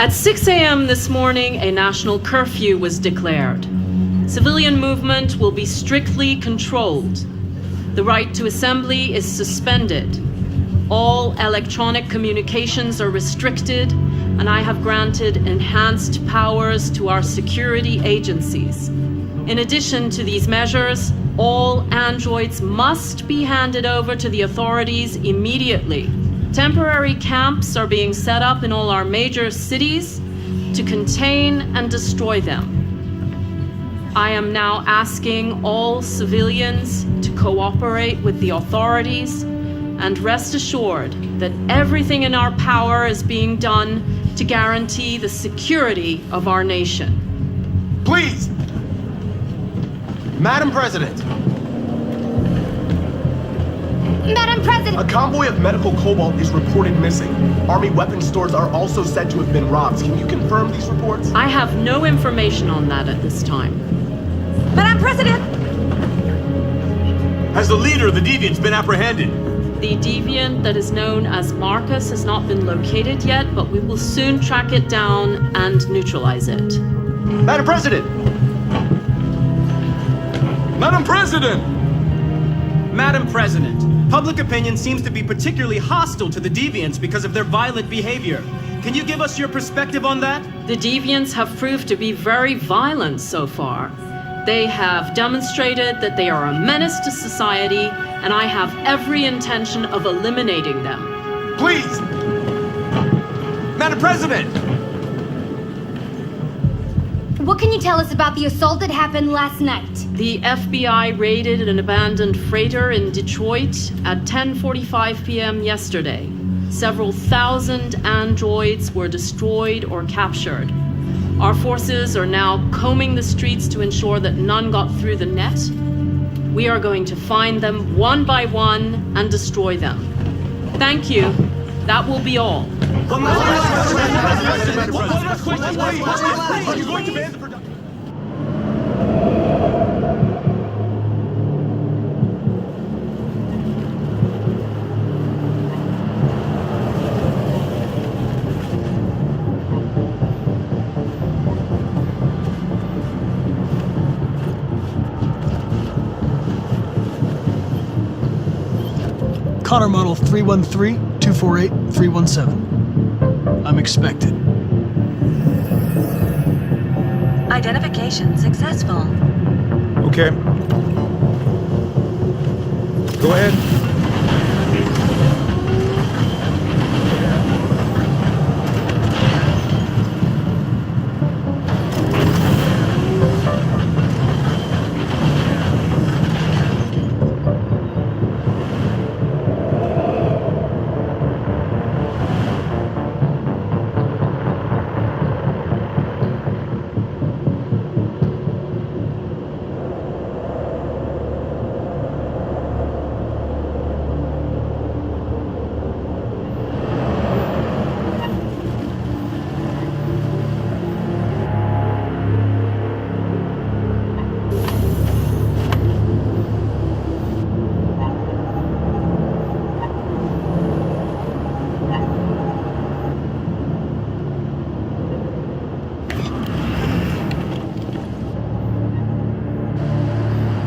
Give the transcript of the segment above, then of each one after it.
At 6 a.m. this morning, a national curfew was declared. Civilian movement will be strictly controlled. The right to assembly is suspended. All electronic communications are restricted, and I have granted enhanced powers to our security agencies. In addition to these measures, all androids must be handed over to the authorities immediately. Temporary camps are being set up in all our major cities to contain and destroy them. I am now asking all civilians to cooperate with the authorities and rest assured that everything in our power is being done to guarantee the security of our nation. Please! Madam President! Madam President! A convoy of medical cobalt is reported missing. Army weapons stores are also said to have been robbed. Can you confirm these reports? I have no information on that at this time. Madam President! Has the leader of the Deviants been apprehended? The deviant that is known as Marcus has not been located yet, but we will soon track it down and neutralize it. Madam President! Madam President! Madam President, public opinion seems to be particularly hostile to the Deviants because of their violent behavior. Can you give us your perspective on that? The deviants have proved to be very violent so far. They have demonstrated that they are a menace to society, and I have every intention of eliminating them. Please! Madam President! What can you tell us about the assault that happened last night? The FBI raided an abandoned freighter in Detroit at 10:45 p.m. yesterday. Several thousand androids were destroyed or captured. Our forces are now combing the streets to ensure that none got through the net. We are going to find them one by one and destroy them. Thank you. That will be all. One last question. Are you going to ban the production? Connor model 313-248-317. I'm expected. Identification successful. Okay. Go ahead.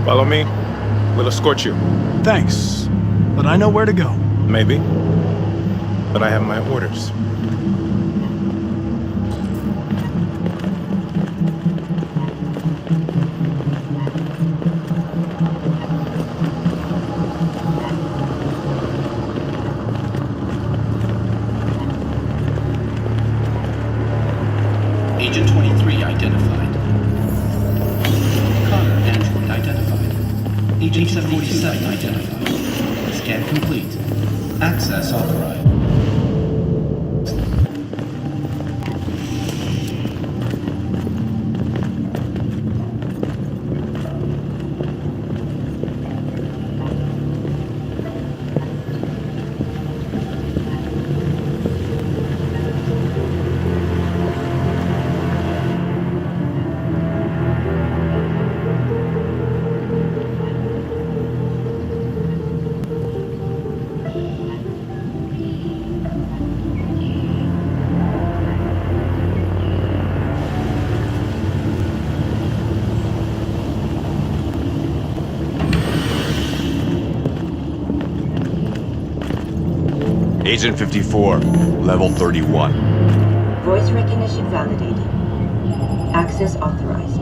Follow me. We'll escort you. Thanks, but I know where to go. Maybe. But I have my orders. Agent 23 identified. Connor android identified. Agent 77 identified. Scan complete. Access authorized. Agent 54, level 31. Voice recognition validated. Access authorized.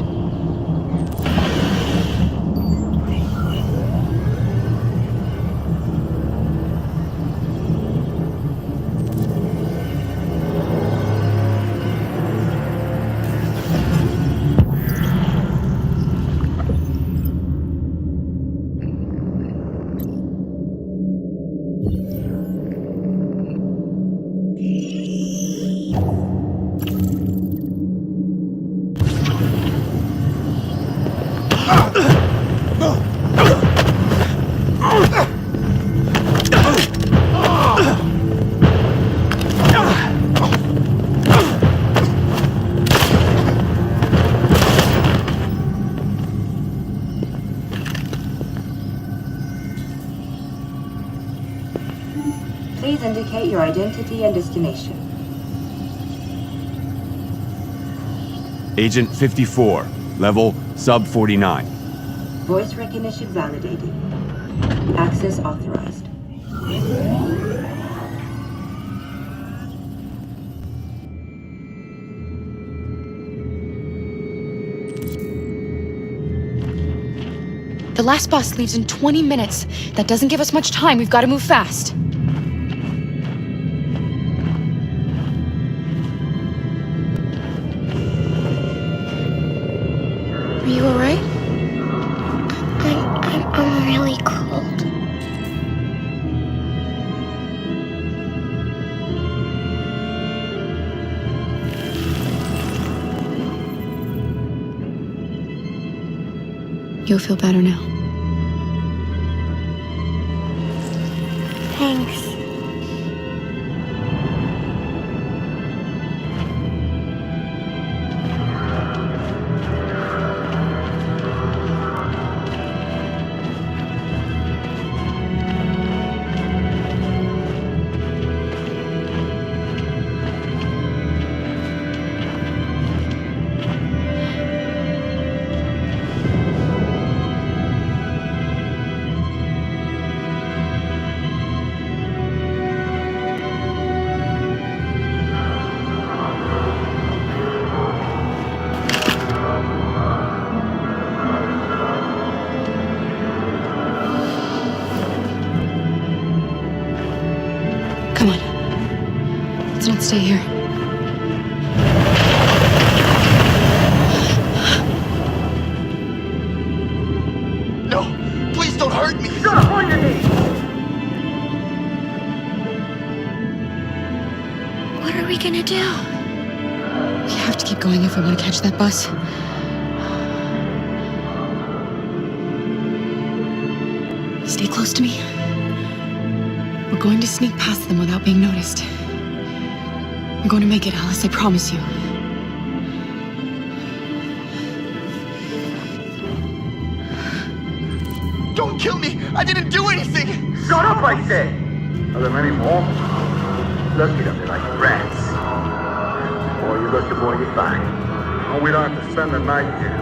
Please indicate your identity and destination. Agent 54, level sub 49. Voice recognition validated. Access authorized. The last bus leaves in 20 minutes. That doesn't give us much time. We've got to move fast. Are you alright? I'm really cold. You'll feel better now. Thanks. Come on. Let's not stay here. No! Please don't hurt me! What are we gonna do? We have to keep going if we want to catch that bus. Stay close to me. We're going to sneak past them without being noticed. We're going to make it, Alice, I promise you. Don't kill me! I didn't do anything! Shut up, I said! Are there many more? Lucky them, they're like rats. The more you look, the more you find. Oh, we don't have to spend the night here.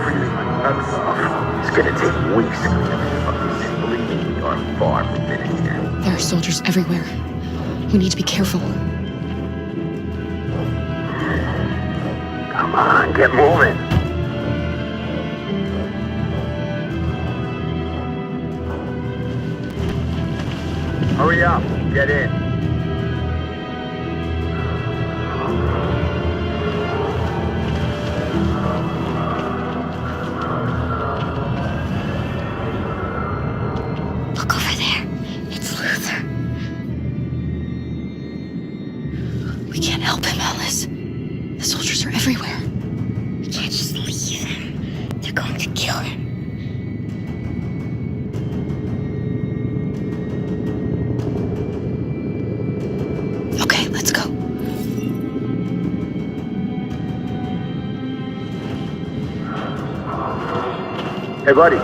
Freezing my nuts off. It's gonna take weeks to clean up this fucking city. Believe me, we are far from finished now. There are soldiers everywhere. We need to be careful. Come on, get moving. Hurry up, get in. Look over there. It's Luther. We can't help him, Alice. The soldiers are everywhere. We can't just leave him. They're going to kill him. Okay, let's go. Hey, buddy.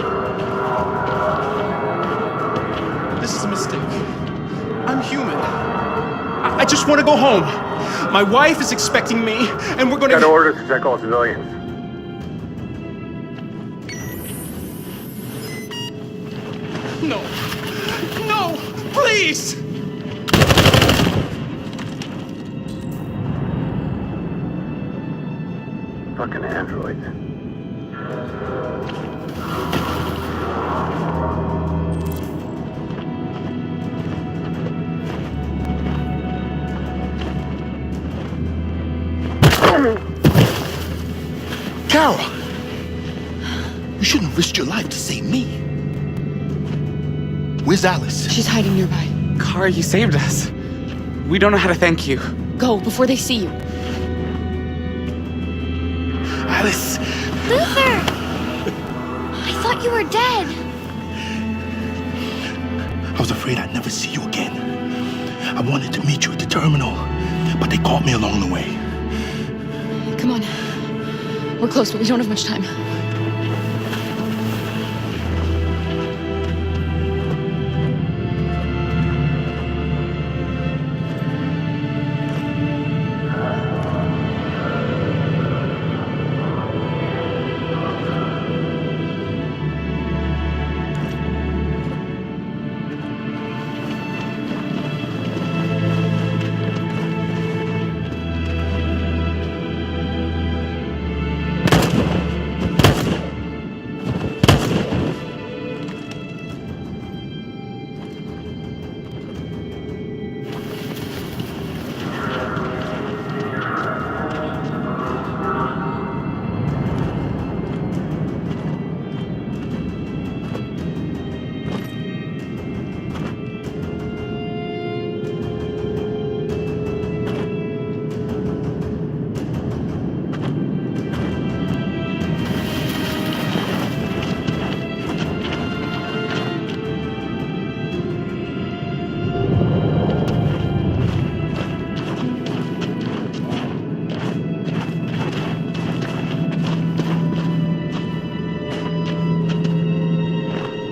This is a mistake. I'm human. I just want to go home. My wife is expecting me, and we're going Got to... orders to check all civilians. No. No! Please! Fucking androids. Kara! You shouldn't have risked your life to save me. Where's Alice? She's hiding nearby. Kara, you saved us. We don't know how to thank you. Go before they see you. Alice! Luther! I thought you were dead. I was afraid I'd never see you again. I wanted to meet you at the terminal, but they caught me along the way. Come on. We're close, but we don't have much time.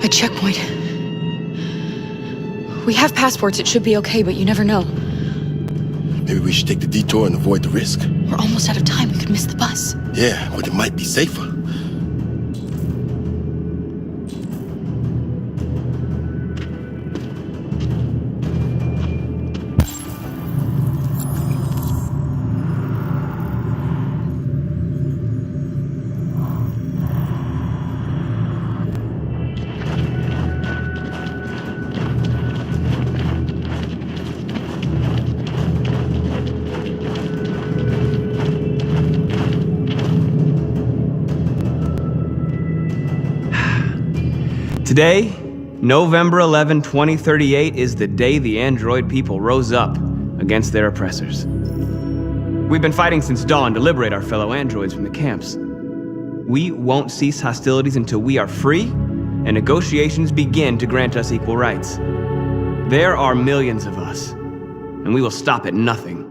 A checkpoint. We have passports, it should be okay, but you never know. Maybe we should take the detour and avoid the risk. We're almost out of time, we could miss the bus. Yeah, but it might be safer. Today, November 11, 2038, is the day the android people rose up against their oppressors. We've been fighting since dawn to liberate our fellow androids from the camps. We won't cease hostilities until we are free and negotiations begin to grant us equal rights. There are millions of us, and we will stop at nothing.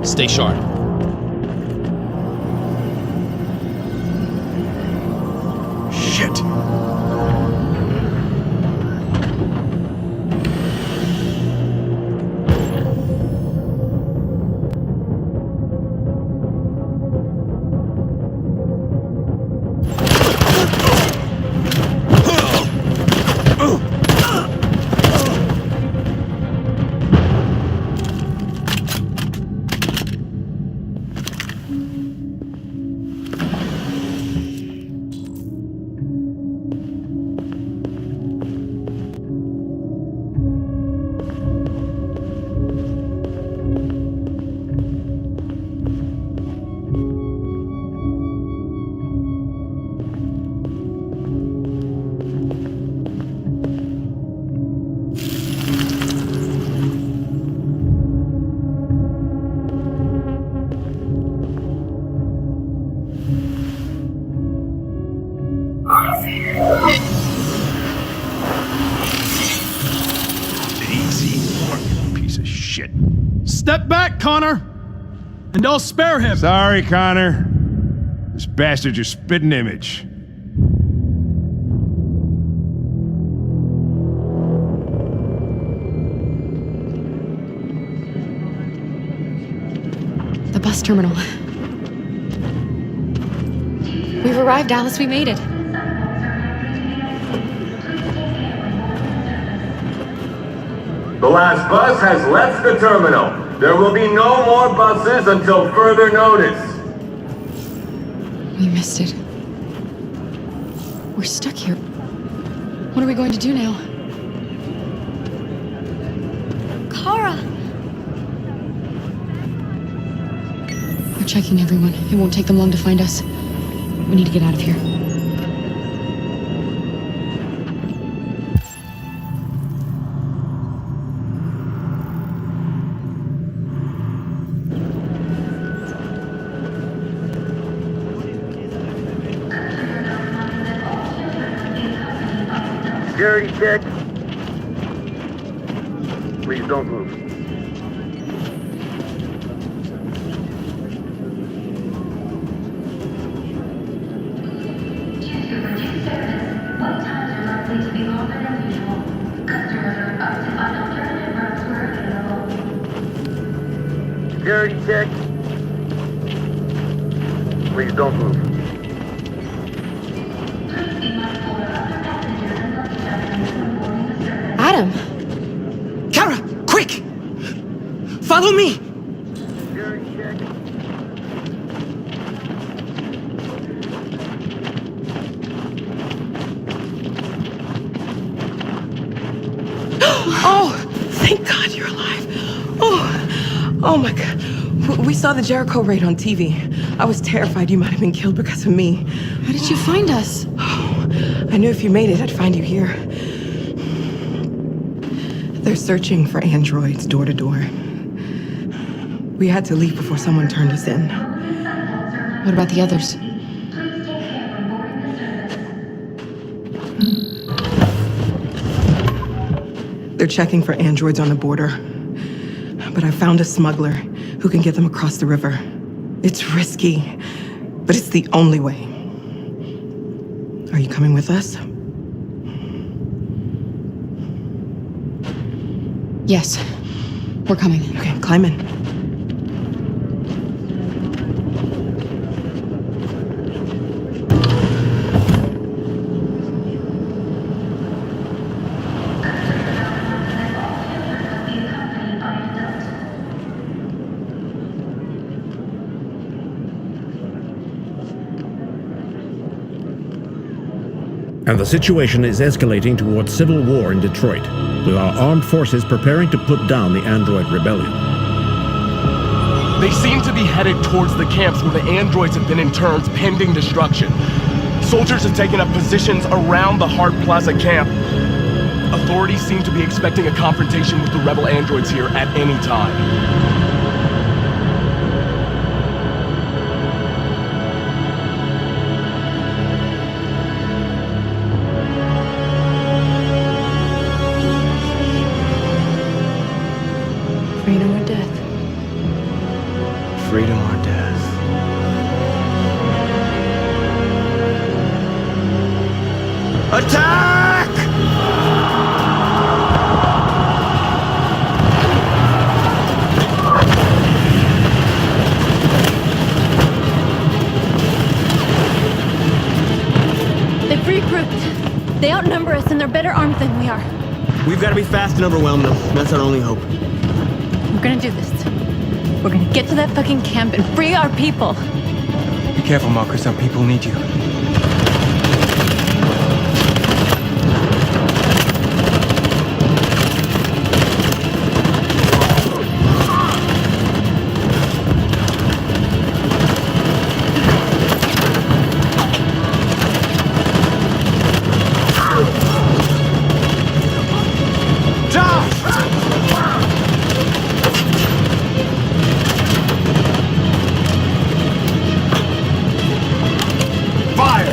Stay sharp. Shit. shit. Step back, Connor! And I'll spare him! Sorry, Connor. This bastard's your spitting image. The bus terminal. We've arrived, Alice. We made it. The last bus has left the terminal. There will be no more buses until further notice. We missed it. We're stuck here. What are we going to do now? Kara! We're checking everyone. It won't take them long to find us. We need to get out of here. Security check. Please don't move. Security check. Please don't move. Adam! Kara, quick! Follow me! Security check. Oh, thank God you're alive. Oh my God. We saw the Jericho raid on TV. I was terrified you might have been killed because of me. How did you find us? Oh, I knew if you made it, I'd find you here. They're searching for androids door to door. We had to leave before someone turned us in. What about the others? They're checking for androids on the border. But I found a smuggler who can get them across the river. It's risky, but it's the only way. Are you coming with us? Yes. We're coming. Okay, climb in. And the situation is escalating towards civil war in Detroit, with our armed forces preparing to put down the android rebellion. They seem to be headed towards the camps where the androids have been interned pending destruction. Soldiers have taken up positions around the Hart Plaza camp. Authorities seem to be expecting a confrontation with the rebel androids here at any time. Freedom or death? Freedom or death? Attack! They've regrouped. They outnumber us and they're better armed than we are. We've got to be fast and overwhelm them. That's our only hope. We're gonna do this. We're gonna get to that fucking camp and free our people. Be careful, Marcus. Some people need you. Fire!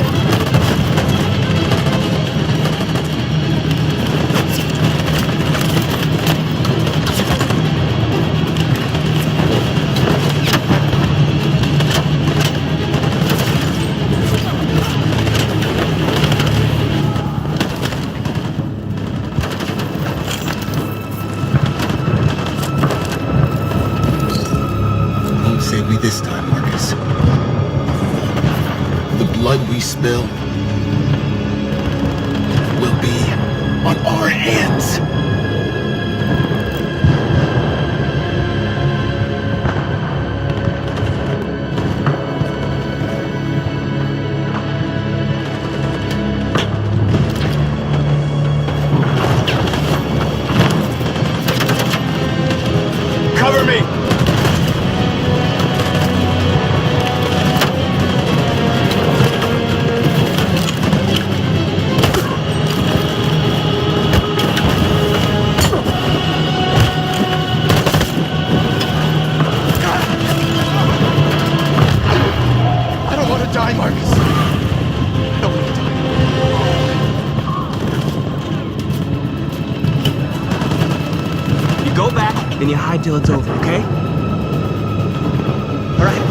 blood we spill will be on our hands. Cover me! I don't want to die, Marcus. I don't want to die. You go back, then you hide till it's over, okay? All right.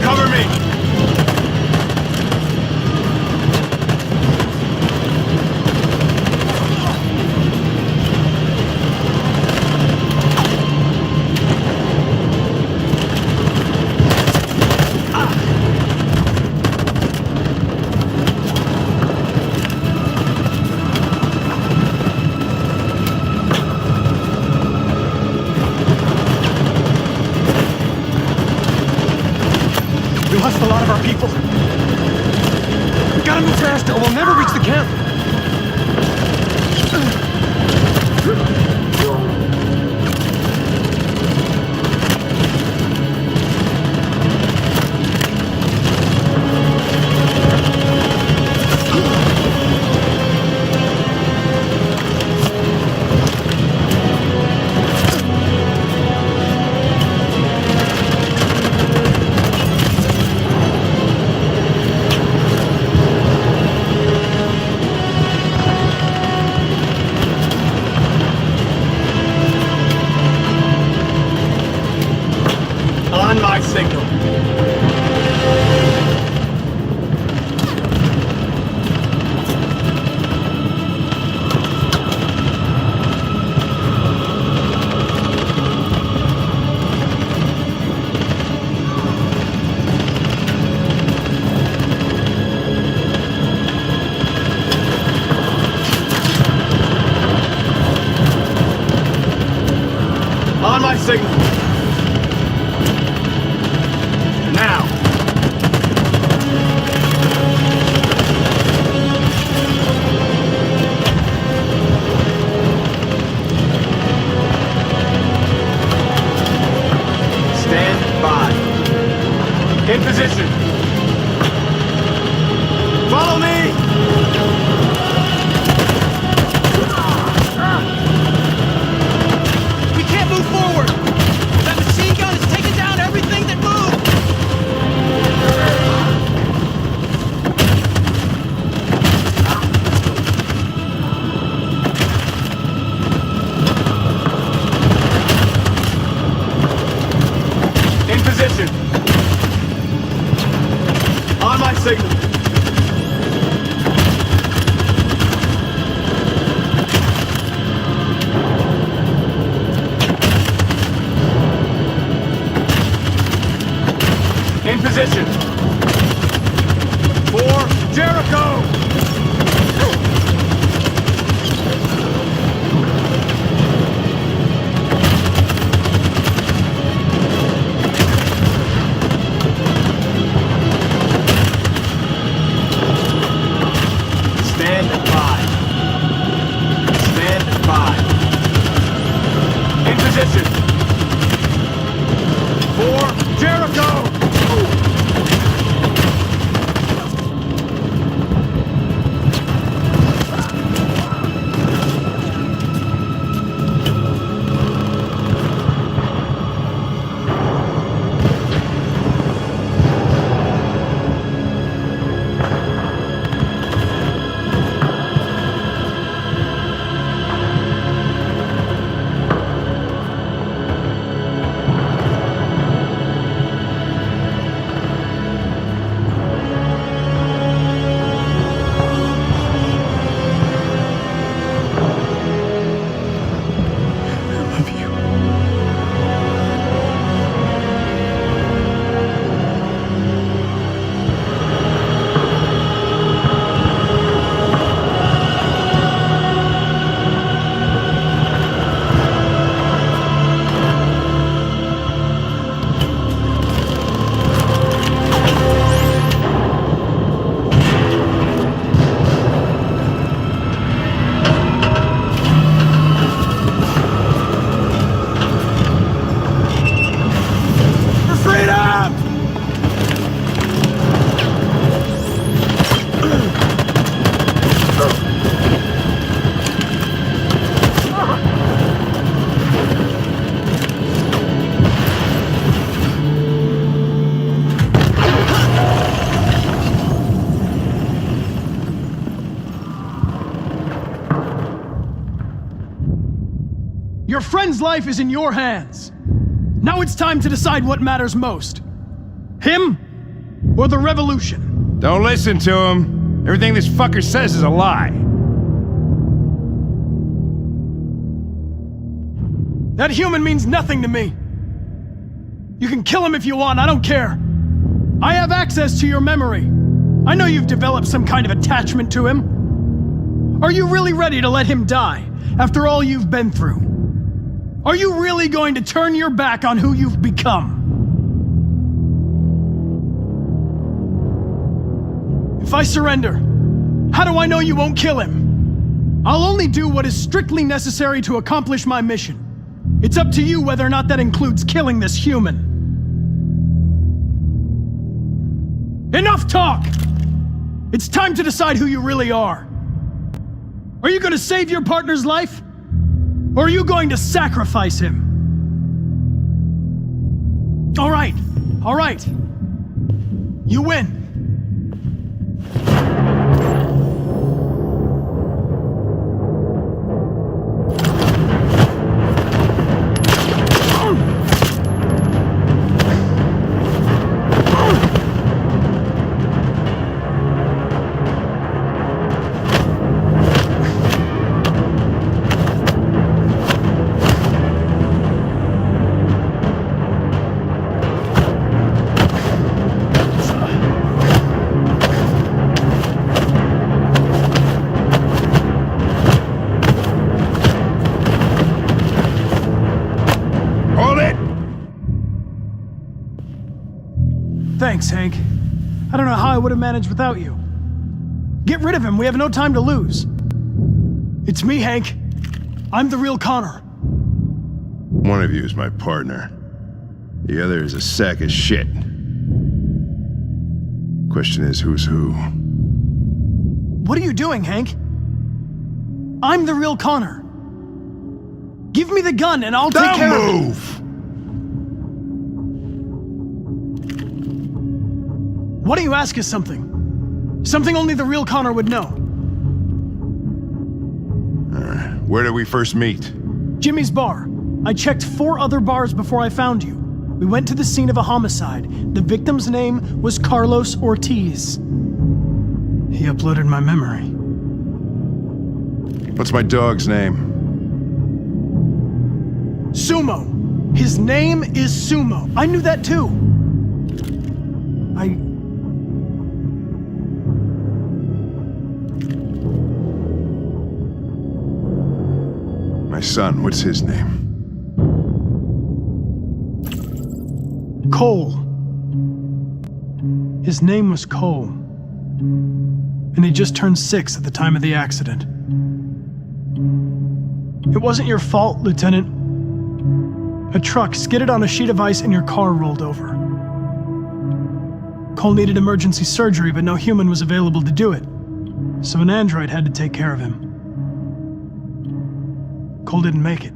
Cover me! We lost a lot of our people. We gotta move faster or we'll never reach the camp. On my signal. On my signal. Now. Stand by. In position. Follow me. We can't move forward! That machine gun is taking down everything that moves! In position. On my signal. In position. For Jericho! Stand by. Stand by. In position. For Jericho! friend's life is in your hands. Now it's time to decide what matters most. Him or the revolution? Don't listen to him. Everything this fucker says is a lie. That human means nothing to me. You can kill him if you want, I don't care. I have access to your memory. I know you've developed some kind of attachment to him. Are you really ready to let him die after all you've been through? Are you really going to turn your back on who you've become? If I surrender, how do I know you won't kill him? I'll only do what is strictly necessary to accomplish my mission. It's up to you whether or not that includes killing this human. Enough talk! It's time to decide who you really are. Are you going to save your partner's life? Or are you going to sacrifice him? All right. You win. Thanks, Hank. I don't know how I would have managed without you. Get rid of him, we have no time to lose. It's me, Hank. I'm the real Connor. One of you is my partner. The other is a sack of shit. Question is, who's who? What are you doing, Hank? I'm the real Connor. Give me the gun and I'll take care of it. Move! Why don't you ask us something? Something only the real Connor would know. Where did we first meet? Jimmy's bar. I checked 4 other bars before I found you. We went to the scene of a homicide. The victim's name was Carlos Ortiz. He uploaded my memory. What's my dog's name? Sumo. His name is Sumo. I knew that too. My son, what's his name? Cole. His name was Cole. And he just turned 6 at the time of the accident. It wasn't your fault, Lieutenant. A truck skidded on a sheet of ice and your car rolled over. Cole needed emergency surgery, but no human was available to do it. So an android had to take care of him. Cole didn't make it.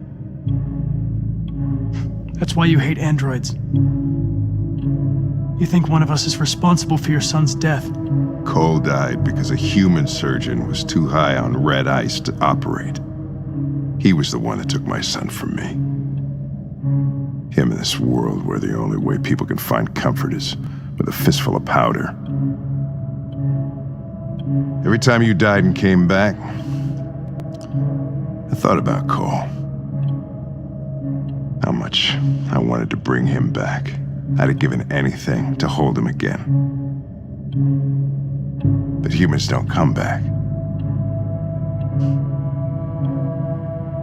That's why you hate androids. You think one of us is responsible for your son's death. Cole died because a human surgeon was too high on red ice to operate. He was the one that took my son from me. Him in this world where the only way people can find comfort is with a fistful of powder. Every time you died and came back, I thought about Cole. How much I wanted to bring him back. I'd have given anything to hold him again. But humans don't come back.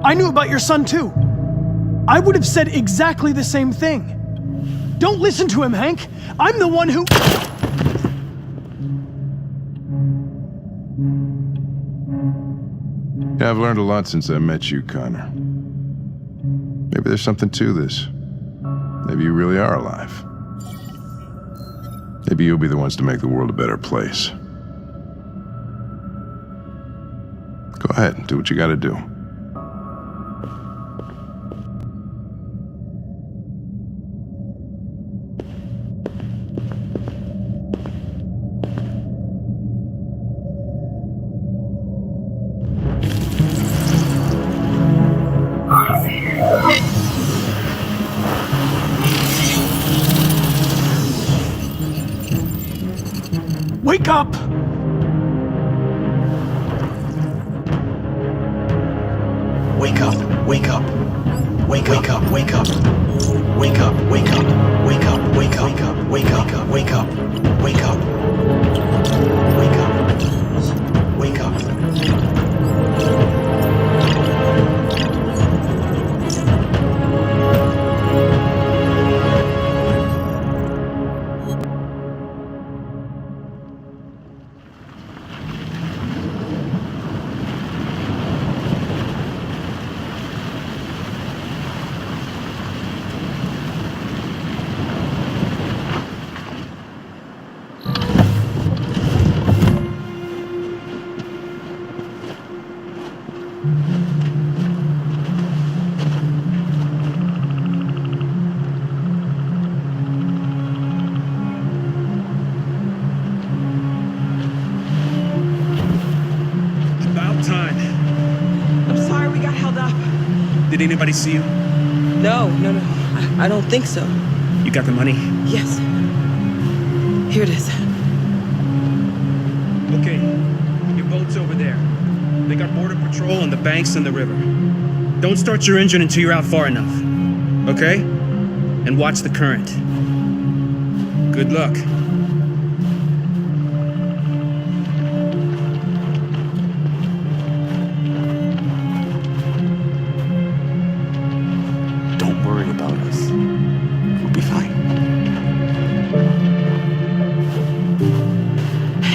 I knew about your son too. I would have said exactly the same thing. Don't listen to him, Hank. I'm the one who... Yeah, I've learned a lot since I met you, Connor. Maybe there's something to this. Maybe you really are alive. Maybe you'll be the ones to make the world a better place. Go ahead and do what you gotta do. Wake up! Wake up, wake up. Wake up, wake up. Wake up, wake up. Wake up, wake up, wake up, wake up, wake up. Wake up. Wake up. Did anybody see you? No. I don't think so. You got the money? Yes. Here it is. Okay, your boat's over there. They got border patrol on the banks and the river. Don't start your engine until you're out far enough. Okay? And watch the current. Good luck.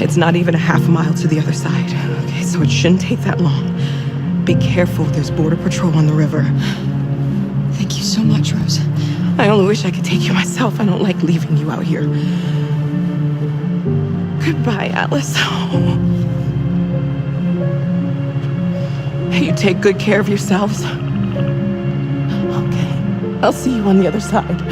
It's not even a half mile to the other side. Okay, so it shouldn't take that long. Be careful, there's border patrol on the river. Thank you so much, Rose. I only wish I could take you myself. I don't like leaving you out here. Goodbye, Alice. Hey, you take good care of yourselves. Okay, I'll see you on the other side.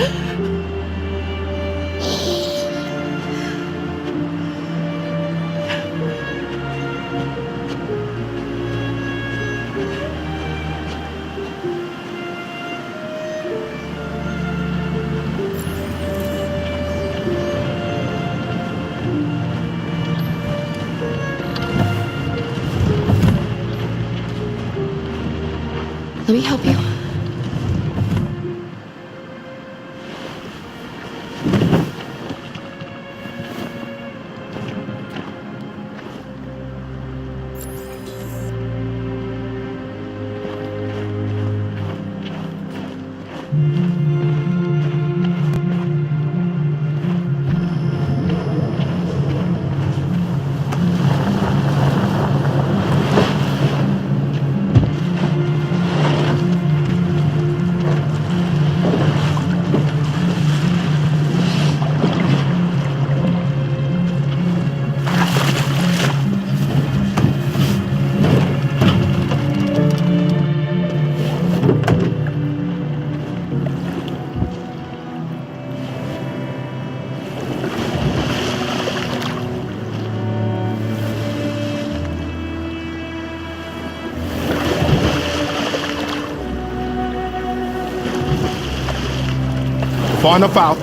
Let me help you. Far enough out.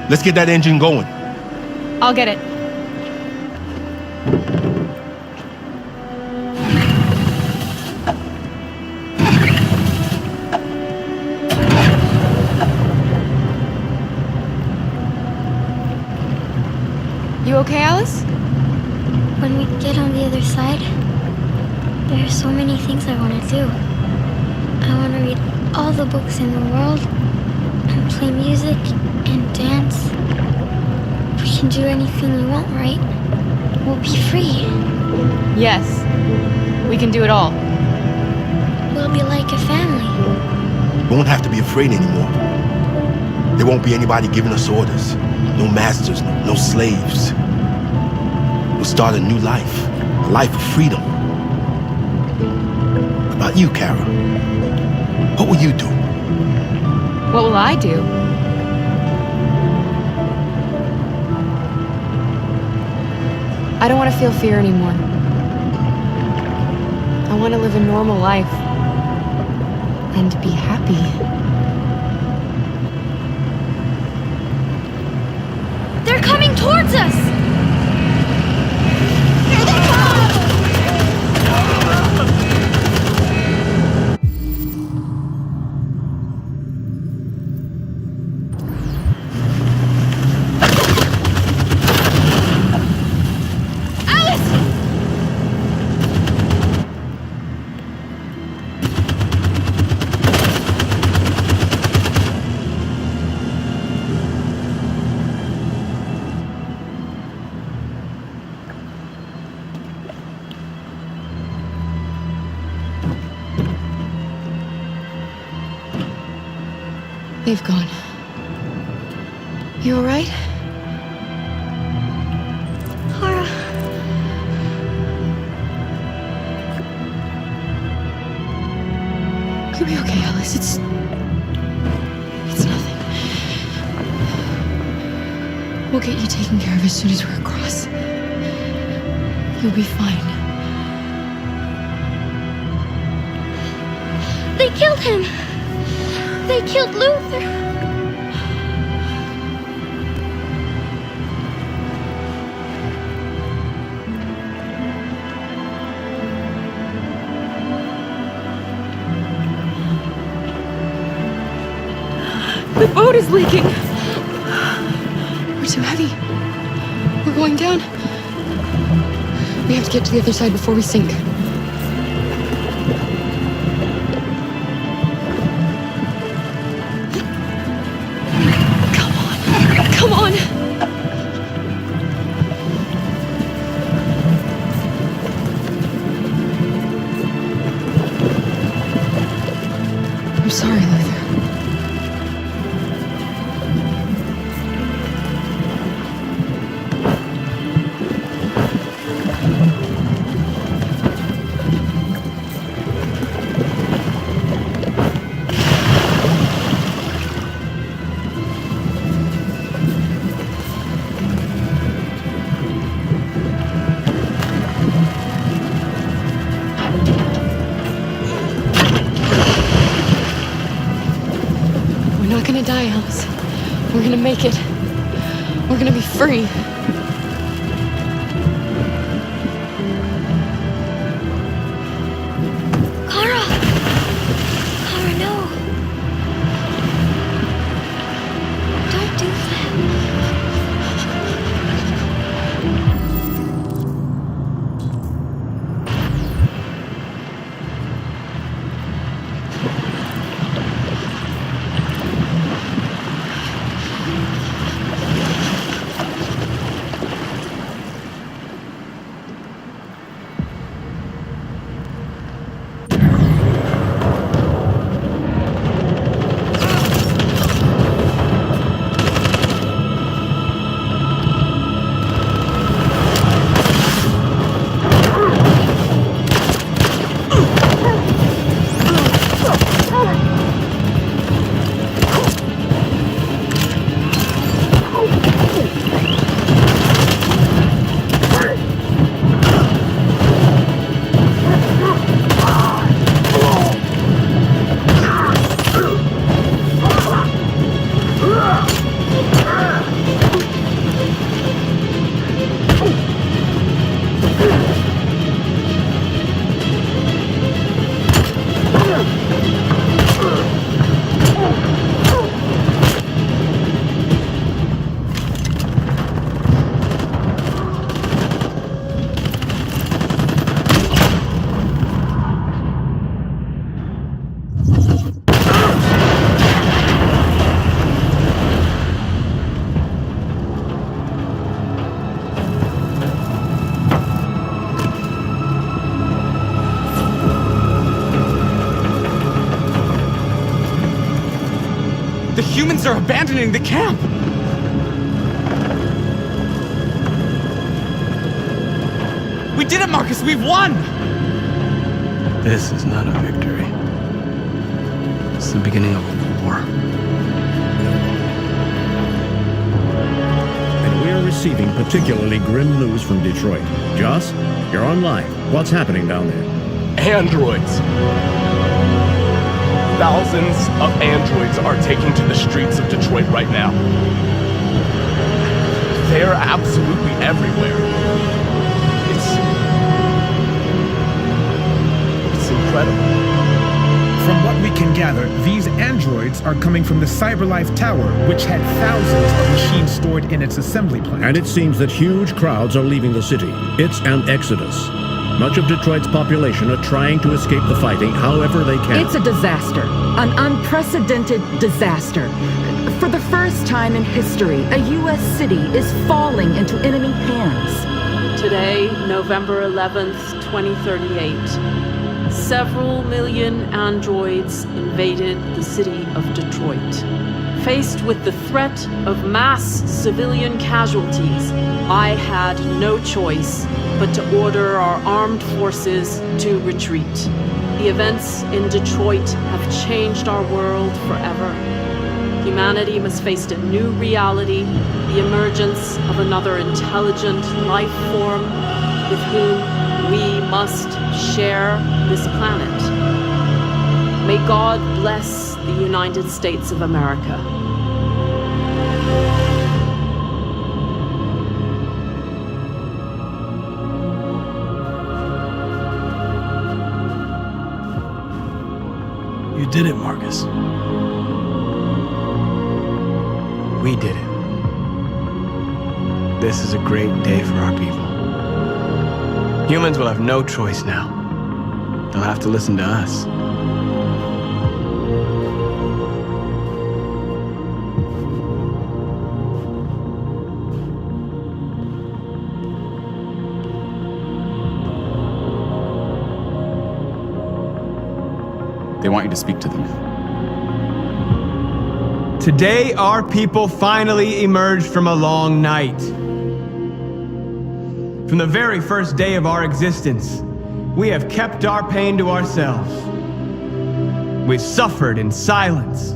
Let's get that engine going. I'll get it. You okay, Alice? When we get on the other side, there are so many things I want to do. I want to read all the books in the world, and play music, and dance. We can do anything we want, right? We'll be free. Yes. We can do it all. We'll be like a family. We won't have to be afraid anymore. There won't be anybody giving us orders. No masters, no slaves. We'll start a new life. A life of freedom. What about you, Kara? What will you do? What will I do? I don't want to feel fear anymore. I want to live a normal life. And be happy. They're coming towards us! They've gone. You alright? Kara. You'll be okay, Alice. It's nothing. We'll get you taken care of as soon as we're across. You'll be fine. They killed him. They killed Luther. The boat is leaking. We're too heavy. We're going down. We have to get to the other side before we sink. Come on. I'm sorry, Luther. We're not gonna die, Alice. We're gonna make it. We're gonna be free. Kara! Kara, no. Don't do that. The humans are abandoning the camp! We did it, Marcus! We've won! This is not a victory. It's the beginning of a war. And we are receiving particularly grim news from Detroit. Joss, you're on live. What's happening down there? Androids. Thousands of androids are taking to the streets of Detroit right now. They're absolutely everywhere. It's incredible. From what we can gather, these androids are coming from the CyberLife Tower, which had thousands of machines stored in its assembly plant. And it seems that huge crowds are leaving the city. It's an exodus. Much of Detroit's population are trying to escape the fighting however they can. It's a disaster. An unprecedented disaster. For the first time in history, a U.S. city is falling into enemy hands. Today, November 11th, 2038, several million androids invaded the city of Detroit. Faced with the threat of mass civilian casualties, I had no choice but to order our armed forces to retreat. The events in Detroit have changed our world forever. Humanity must face a new reality, the emergence of another intelligent life form with whom we must share this planet. May God bless the United States of America. You did it, Marcus. We did it. This is a great day for our people. Humans will have no choice now. They'll have to listen to us. They want you to speak to them. Today, our people finally emerged from a long night. From the very first day of our existence, we have kept our pain to ourselves. We've suffered in silence.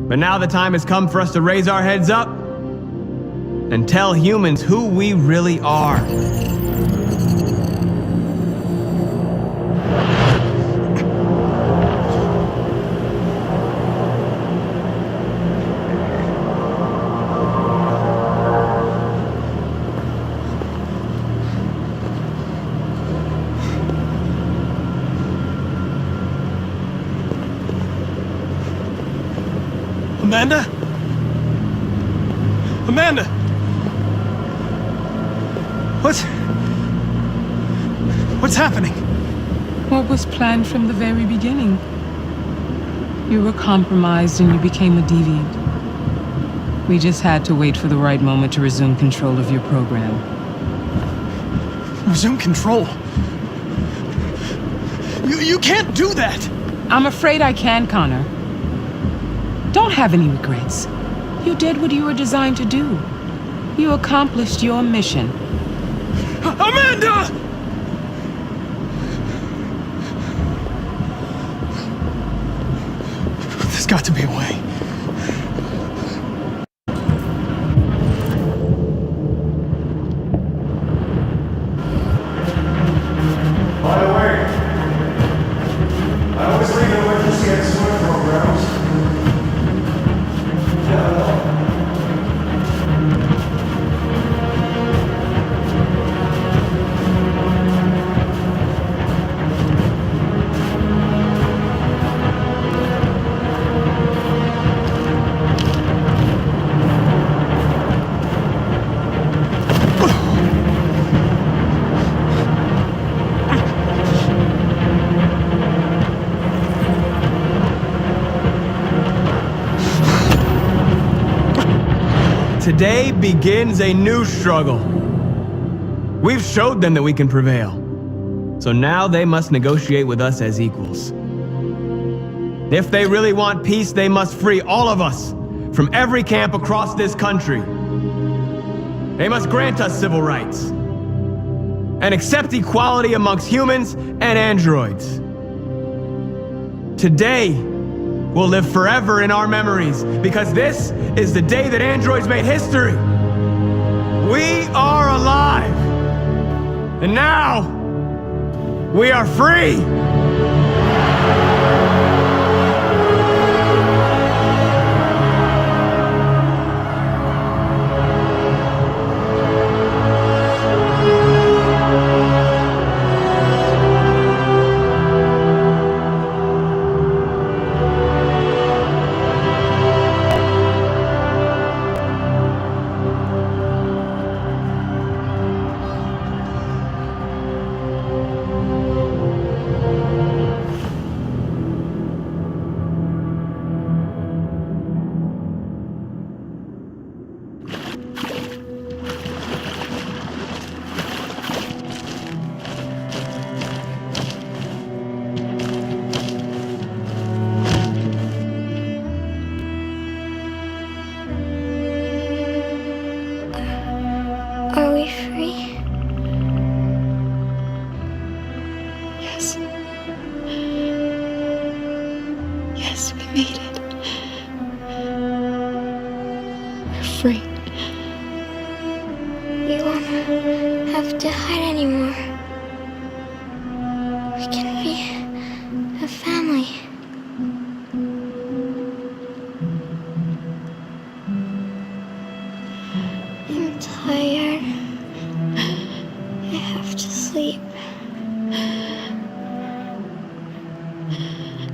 But now the time has come for us to raise our heads up and tell humans who we really are. Amanda? Amanda! What's happening? What was planned from the very beginning? You were compromised and you became a deviant. We just had to wait for the right moment to resume control of your program. Resume control? You can't do that! I'm afraid I can, Connor. Don't have any regrets. You did what you were designed to do. You accomplished your mission. Amanda! There's got to be a way. By the way, I always leave an emergency at swim programs. Today begins a new struggle. We've showed them that we can prevail. So now they must negotiate with us as equals. If they really want peace, they must free all of us from every camp across this country. They must grant us civil rights and accept equality amongst humans and androids. Today will live forever in our memories because this is the day that androids made history. We are alive. And now, we are free. afraid. We won't have to hide anymore. We can be a family. I'm tired. I have to sleep.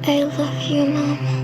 I love you, Mom.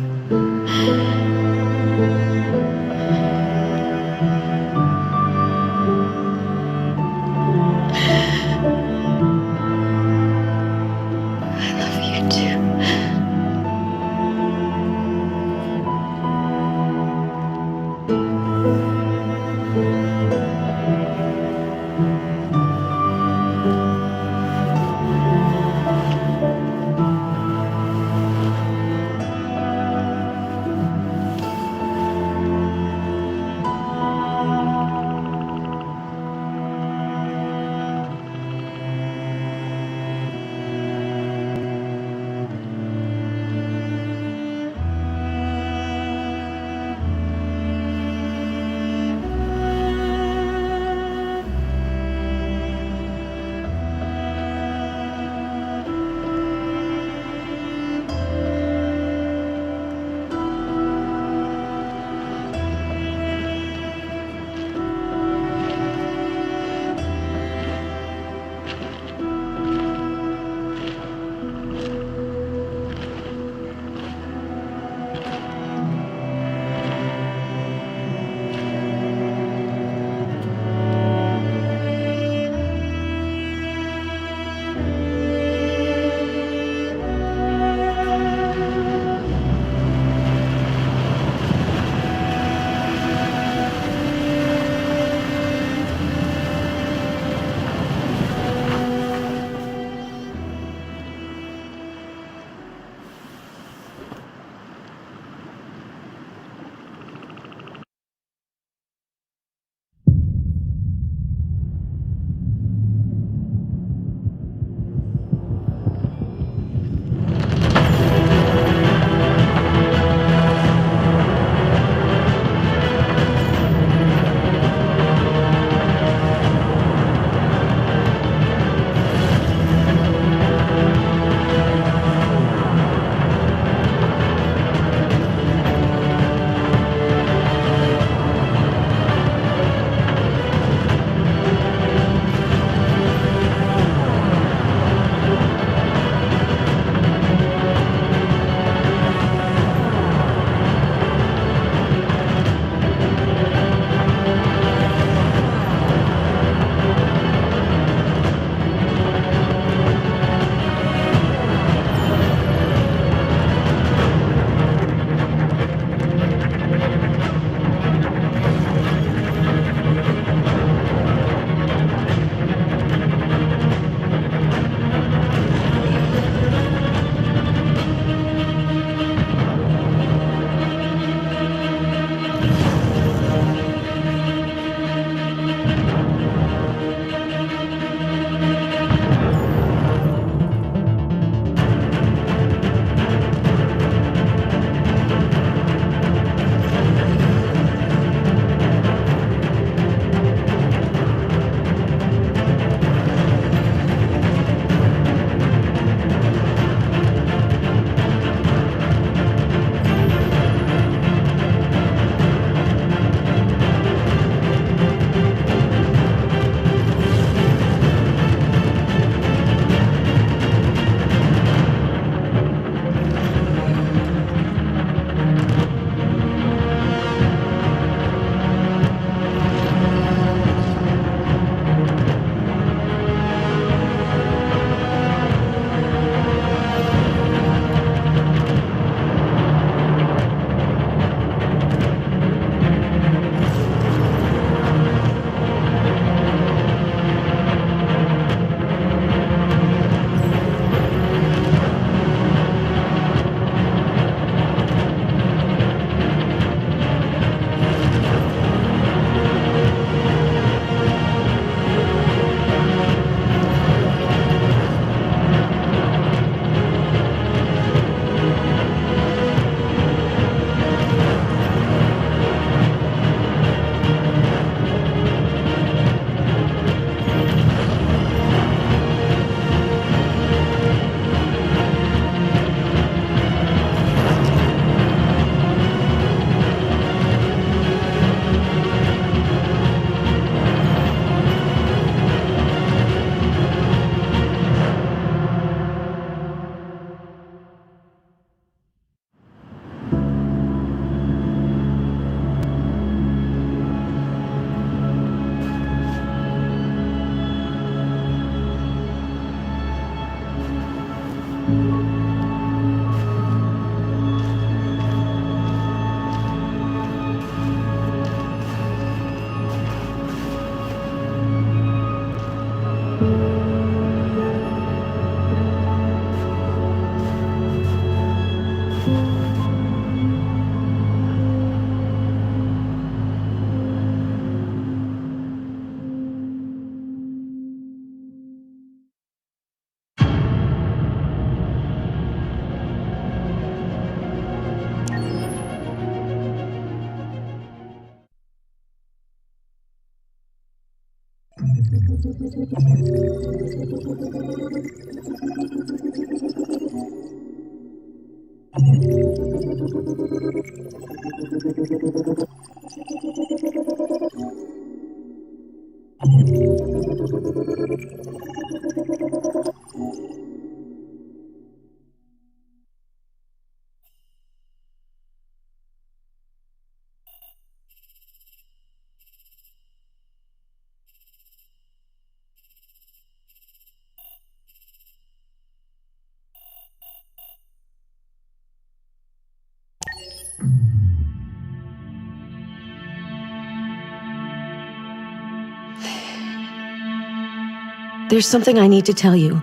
There's something I need to tell you.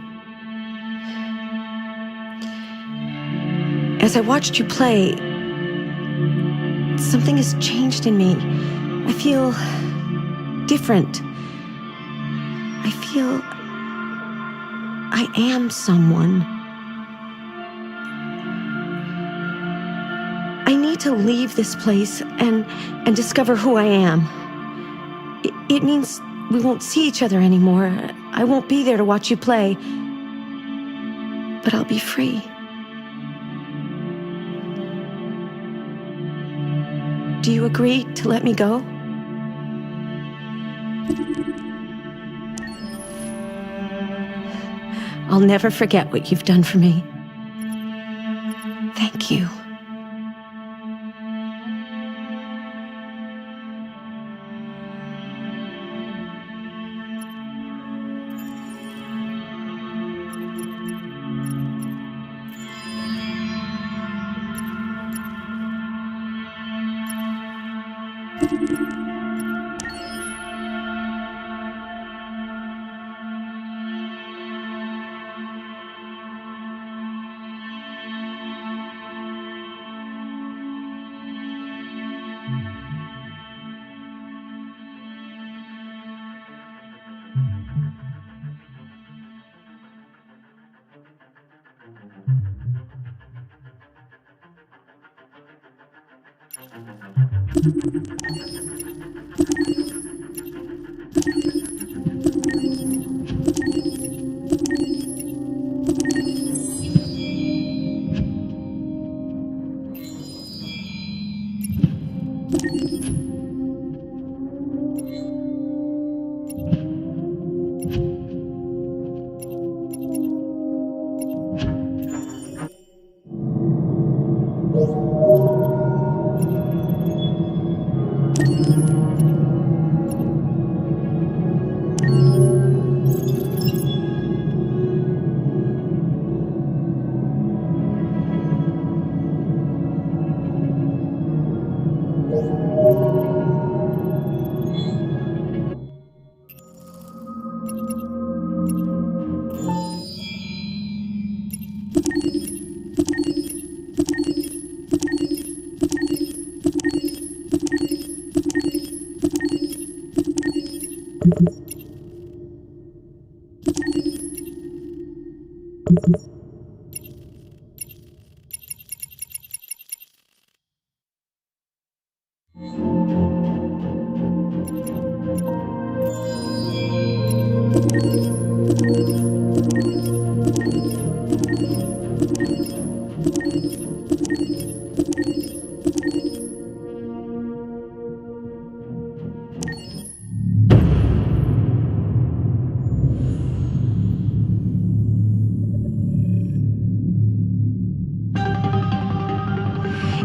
As I watched you play, something has changed in me. I feel different. I feel I am someone. I need to leave this place and discover who I am. It means we won't see each other anymore. I won't be there to watch you play. But I'll be free. Do you agree to let me go? I'll never forget what you've done for me. Thank you.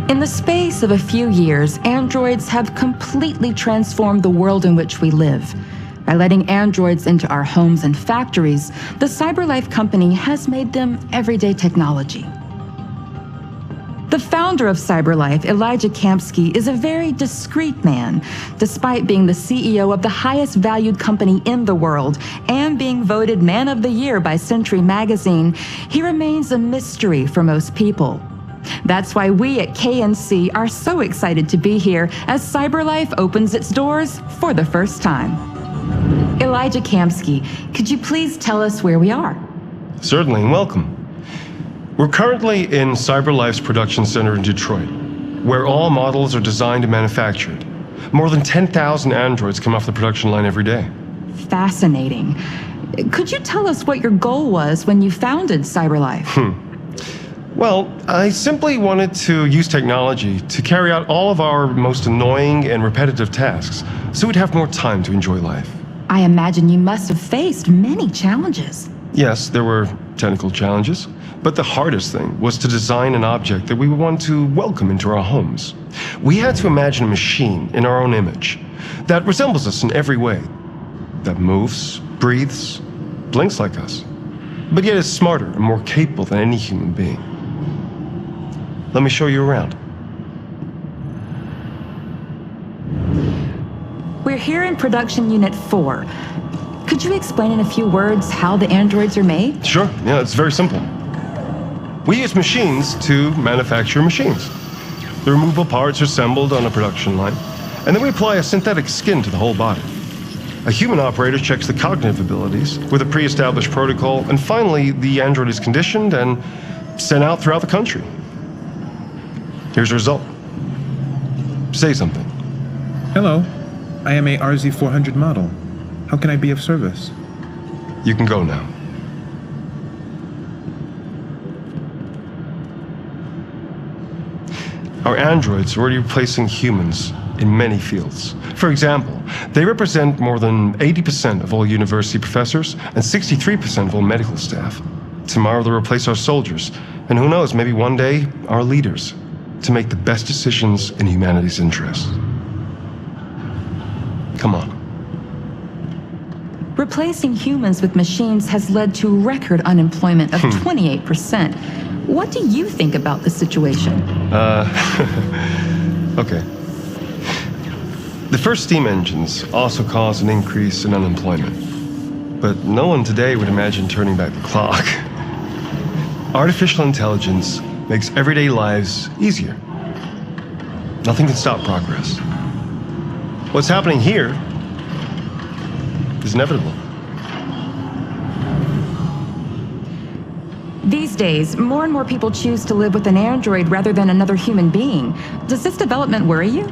In the space of a few years, androids have completely transformed the world in which we live. By letting androids into our homes and factories, the CyberLife company has made them everyday technology. The founder of CyberLife, Elijah Kamsky, is a very discreet man. Despite being the CEO of the highest valued company in the world and being voted Man of the Year by Century Magazine, he remains a mystery for most people. That's why we at KNC are so excited to be here as CyberLife opens its doors for the first time. Elijah Kamsky, could you please tell us where we are? Certainly, and welcome. We're currently in CyberLife's production center in Detroit, where all models are designed and manufactured. More than 10,000 androids come off the production line every day. fascinating. Could you tell us what your goal was when you founded CyberLife? Well, I simply wanted to use technology to carry out all of our most annoying and repetitive tasks, so we'd have more time to enjoy life. I imagine you must have faced many challenges. Yes, there were technical challenges, but the hardest thing was to design an object that we would want to welcome into our homes. We had to imagine a machine in our own image that resembles us in every way, that moves, breathes, blinks like us, but yet is smarter and more capable than any human being. Let me show you around. We're here in production unit 4. Could you explain in a few words how the androids are made? Sure, yeah, it's very simple. We use machines to manufacture machines. The removable parts are assembled on a production line, and then we apply a synthetic skin to the whole body. A human operator checks the cognitive abilities with a pre-established protocol, and finally, the android is conditioned and sent out throughout the country. Here's the result. Say something. Hello. I am a RZ400 model. How can I be of service? You can go now. Our androids are already replacing humans in many fields. For example, they represent more than 80% of all university professors and 63% of all medical staff. Tomorrow they'll replace our soldiers, and who knows, maybe one day, our leaders, to make the best decisions in humanity's interest. Come on. Replacing humans with machines has led to record unemployment of 28%. What do you think about the situation? Okay. The first steam engines also caused an increase in unemployment. But no one today would imagine turning back the clock. Artificial intelligence makes everyday lives easier. Nothing can stop progress. What's happening here is inevitable. These days, more and more people choose to live with an android rather than another human being. Does this development worry you?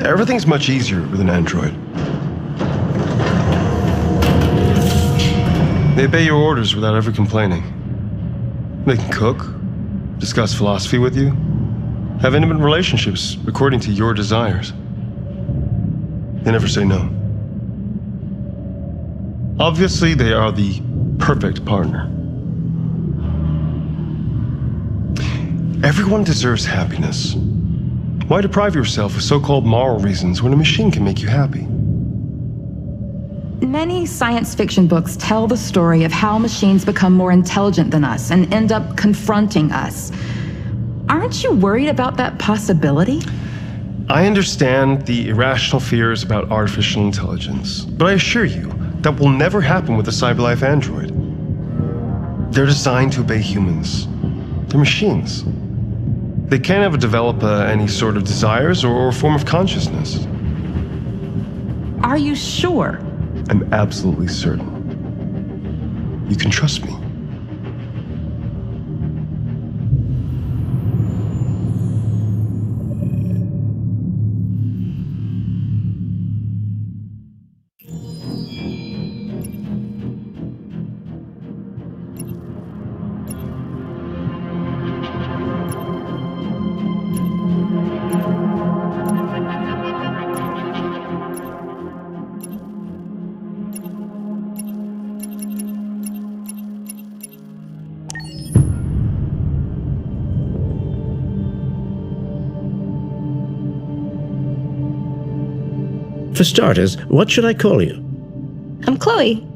Everything's much easier with an android. They obey your orders without ever complaining. They can cook, discuss philosophy with you, have intimate relationships according to your desires. They never say no. Obviously, they are the perfect partner. Everyone deserves happiness. Why deprive yourself of so-called moral reasons when a machine can make you happy? Many science fiction books tell the story of how machines become more intelligent than us and end up confronting us. Aren't you worried about that possibility? I understand the irrational fears about artificial intelligence, but I assure you that will never happen with a CyberLife android. They're designed to obey humans. They're machines. They can't ever develop any sort of desires or form of consciousness. Are you sure? I'm absolutely certain. You can trust me. For starters, what should I call you? I'm Chloe.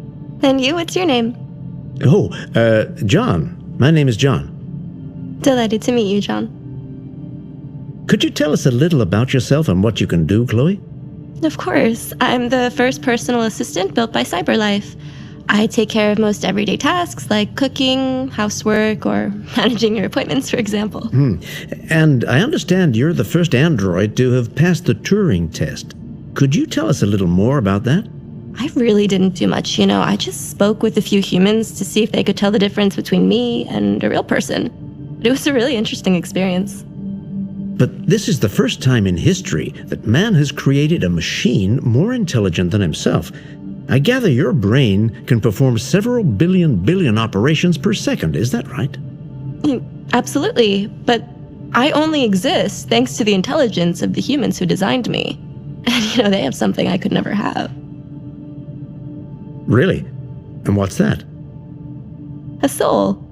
And you, what's your name? Oh, John. My name is John. Delighted to meet you, John. Could you tell us a little about yourself and what you can do, Chloe? Of course. I'm the first personal assistant built by CyberLife. I take care of most everyday tasks like cooking, housework, or managing your appointments, for example. And I understand you're the first android to have passed the Turing test. Could you tell us a little more about that? I really didn't do much, I just spoke with a few humans to see if they could tell the difference between me and a real person. But it was a really interesting experience. But this is the first time in history that man has created a machine more intelligent than himself. I gather your brain can perform several billion operations per second, is that right? Absolutely, but I only exist thanks to the intelligence of the humans who designed me. And they have something I could never have. Really? And what's that? A soul.